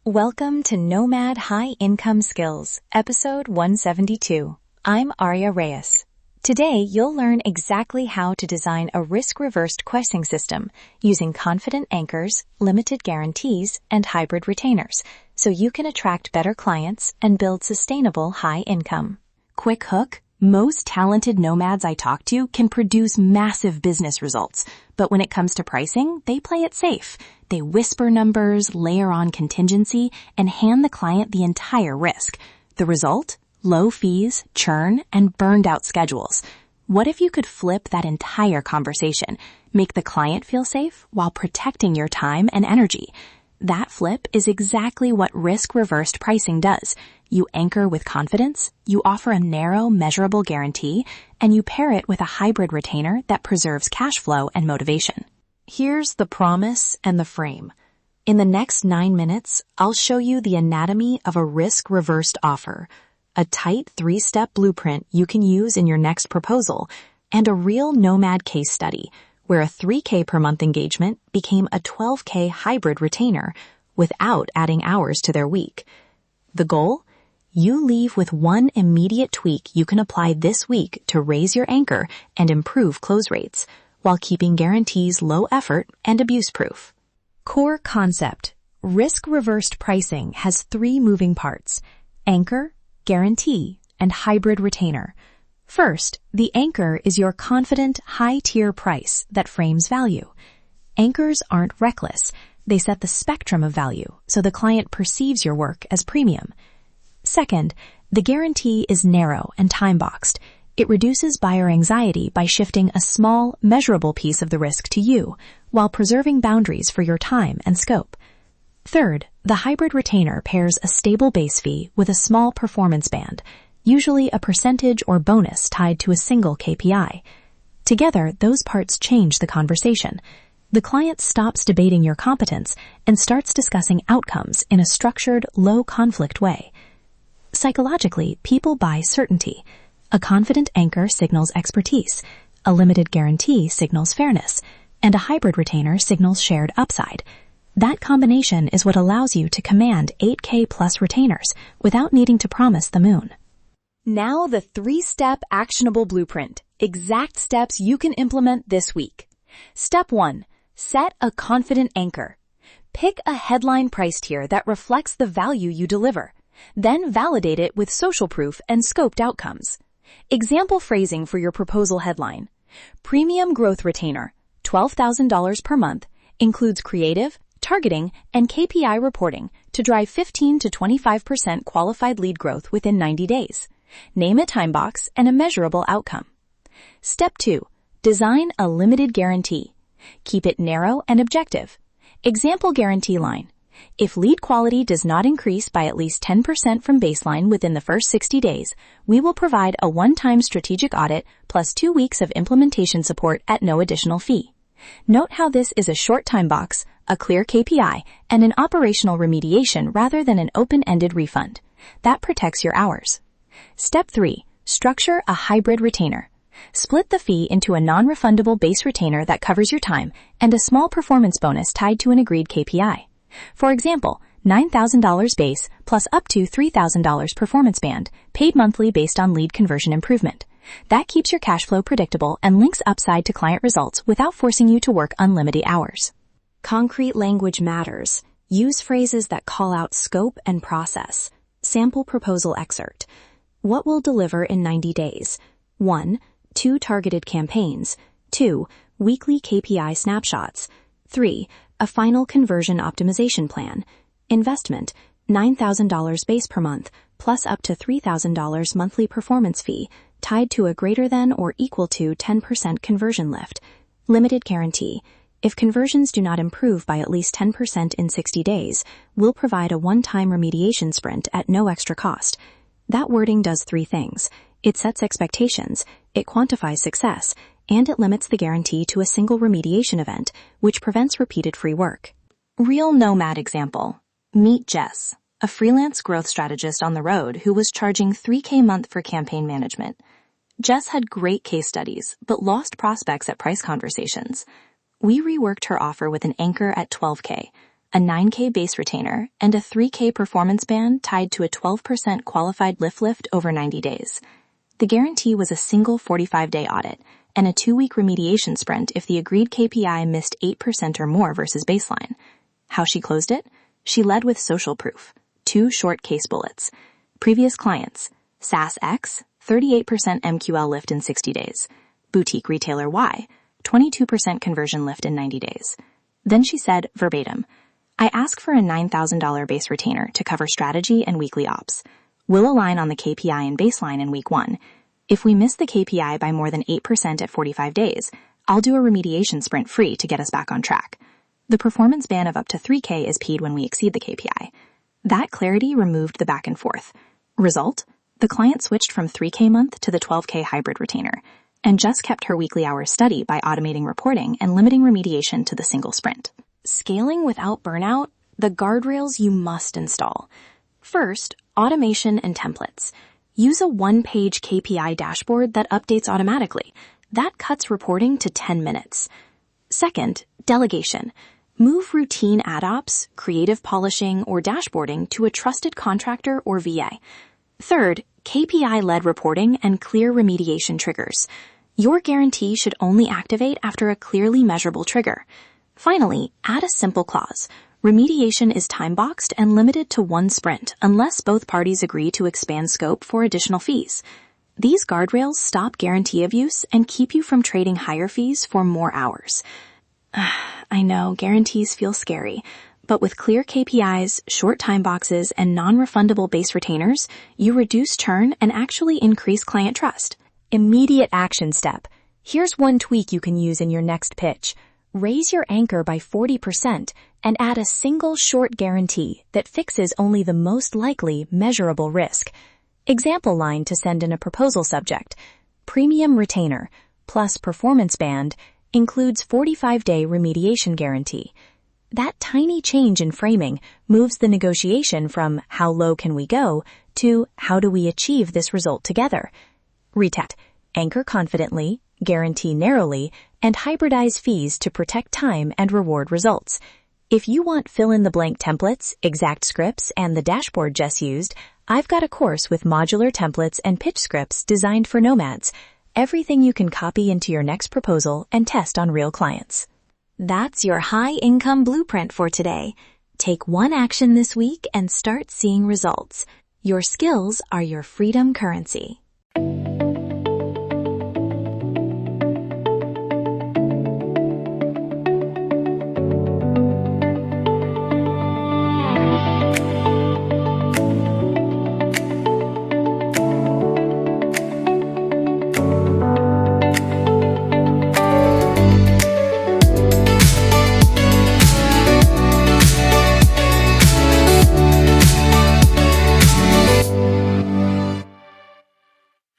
Welcome to Nomad High Income Skills, episode 172. I'm Arya Reyes. Today, you'll learn exactly how to design a risk-reversed pricing system using confident anchors, limited guarantees, and hybrid retainers, so you can attract better clients and build sustainable high income. Quick hook: most talented nomads I talk to can produce massive business results, but when it comes to pricing, they play it safe. They whisper numbers, layer on contingency, and hand the client the entire risk. The result? Low fees, churn, and burned out schedules. What if you could flip that entire conversation, make the client feel safe while protecting your time and energy? That flip is exactly what risk-reversed pricing does. You anchor with confidence, you offer a narrow, measurable guarantee, and you pair it with a hybrid retainer that preserves cash flow and motivation. Here's the promise and the frame. In the next 9 minutes, I'll show you the anatomy of a risk-reversed offer, a tight 3-step blueprint you can use in your next proposal, and a real Nomad case study where a $3K per month engagement became a $12K hybrid retainer without adding hours to their week. The goal? You leave with one immediate tweak you can apply this week to raise your anchor and improve close rates, while keeping guarantees low effort and abuse-proof. Core concept: risk-reversed pricing has 3 moving parts: anchor, guarantee, and hybrid retainer. First, the anchor is your confident, high-tier price that frames value. Anchors aren't reckless. They set the spectrum of value so the client perceives your work as premium. Second, the guarantee is narrow and time-boxed. It reduces buyer anxiety by shifting a small, measurable piece of the risk to you, while preserving boundaries for your time and scope. Third, the hybrid retainer pairs a stable base fee with a small performance band, usually a percentage or bonus tied to a single KPI. Together, those parts change the conversation. The client stops debating your competence and starts discussing outcomes in a structured, low-conflict way. Psychologically, people buy certainty. A confident anchor signals expertise, a limited guarantee signals fairness, and a hybrid retainer signals shared upside. That combination is what allows you to command 8K plus retainers without needing to promise the moon. Now the 3-step actionable blueprint. Exact steps you can implement this week. Step 1. Set a confident anchor. Pick a headline price tier that reflects the value you deliver. Then validate it with social proof and scoped outcomes. Example phrasing for your proposal headline: Premium Growth Retainer, $12,000 per month, includes creative, targeting, and KPI reporting to drive 15 to 25% qualified lead growth within 90 days. Name a time box and a measurable outcome. Step 2. Design a limited guarantee. Keep it narrow and objective. Example guarantee line: if lead quality does not increase by at least 10% from baseline within the first 60 days, we will provide a one-time strategic audit plus 2 weeks of implementation support at no additional fee. Note how this is a short time box, a clear KPI, and an operational remediation rather than an open-ended refund. That protects your hours. Step 3. Structure a hybrid retainer. Split the fee into a non-refundable base retainer that covers your time and a small performance bonus tied to an agreed KPI. For example, $9,000 base plus up to $3,000 performance band, paid monthly based on lead conversion improvement. That keeps your cash flow predictable and links upside to client results without forcing you to work unlimited hours. Concrete language matters. Use phrases that call out scope and process. Sample proposal excerpt. What will deliver in 90 days? 1. 2 targeted campaigns. 2. Weekly KPI snapshots. 3. A final conversion optimization plan. Investment: $9,000 base per month, plus up to $3,000 monthly performance fee, tied to a greater than or equal to 10% conversion lift. Limited guarantee: if conversions do not improve by at least 10% in 60 days, we'll provide a one-time remediation sprint at no extra cost. That wording does 3 things. It sets expectations, it quantifies success, and it limits the guarantee to a single remediation event, which prevents repeated free work. Real Nomad example. Meet Jess, a freelance growth strategist on the road who was charging $3K a month for campaign management. Jess had great case studies, but lost prospects at price conversations. We reworked her offer with an anchor at $12K, a 9K base retainer, and a 3K performance band tied to a 12% qualified lift over 90 days. The guarantee was a single 45-day audit and a 2-week remediation sprint if the agreed KPI missed 8% or more versus baseline. How she closed it? She led with social proof. 2 short case bullets. Previous clients. SaaS X, 38% MQL lift in 60 days. Boutique retailer Y, 22% conversion lift in 90 days. Then she said, verbatim, I ask for a $9,000 base retainer to cover strategy and weekly ops. We'll align on the KPI and baseline in week 1. If we miss the KPI by more than 8% at 45 days, I'll do a remediation sprint free to get us back on track. The performance band of up to 3K is paid when we exceed the KPI. That clarity removed the back and forth. Result? The client switched from 3K month to the 12K hybrid retainer and just kept her weekly hours steady by automating reporting and limiting remediation to the single sprint. Scaling without burnout? The guardrails you must install. First, automation and templates. Use a 1-page KPI dashboard that updates automatically. That cuts reporting to 10 minutes. Second, delegation. Move routine ad ops, creative polishing, or dashboarding to a trusted contractor or VA. Third, KPI-led reporting and clear remediation triggers. Your guarantee should only activate after a clearly measurable trigger. Finally, add a simple clause. Remediation is time-boxed and limited to 1 sprint unless both parties agree to expand scope for additional fees. These guardrails stop guarantee abuse and keep you from trading higher fees for more hours. I know, guarantees feel scary, but with clear KPIs, short time boxes, and non-refundable base retainers, you reduce churn and actually increase client trust. Immediate action step. Here's one tweak you can use in your next pitch. Raise your anchor by 40% and add a single short guarantee that fixes only the most likely measurable risk. Example line to send in a proposal subject. Premium retainer plus performance band includes 45-day remediation guarantee. That tiny change in framing moves the negotiation from how low can we go to how do we achieve this result together. Retet. Anchor confidently, guarantee narrowly, and hybridize fees to protect time and reward results. If you want fill-in-the-blank templates, exact scripts, and the dashboard Jess used, I've got a course with modular templates and pitch scripts designed for nomads. Everything you can copy into your next proposal and test on real clients. That's your high-income blueprint for today. Take one action this week and start seeing results. Your skills are your freedom currency.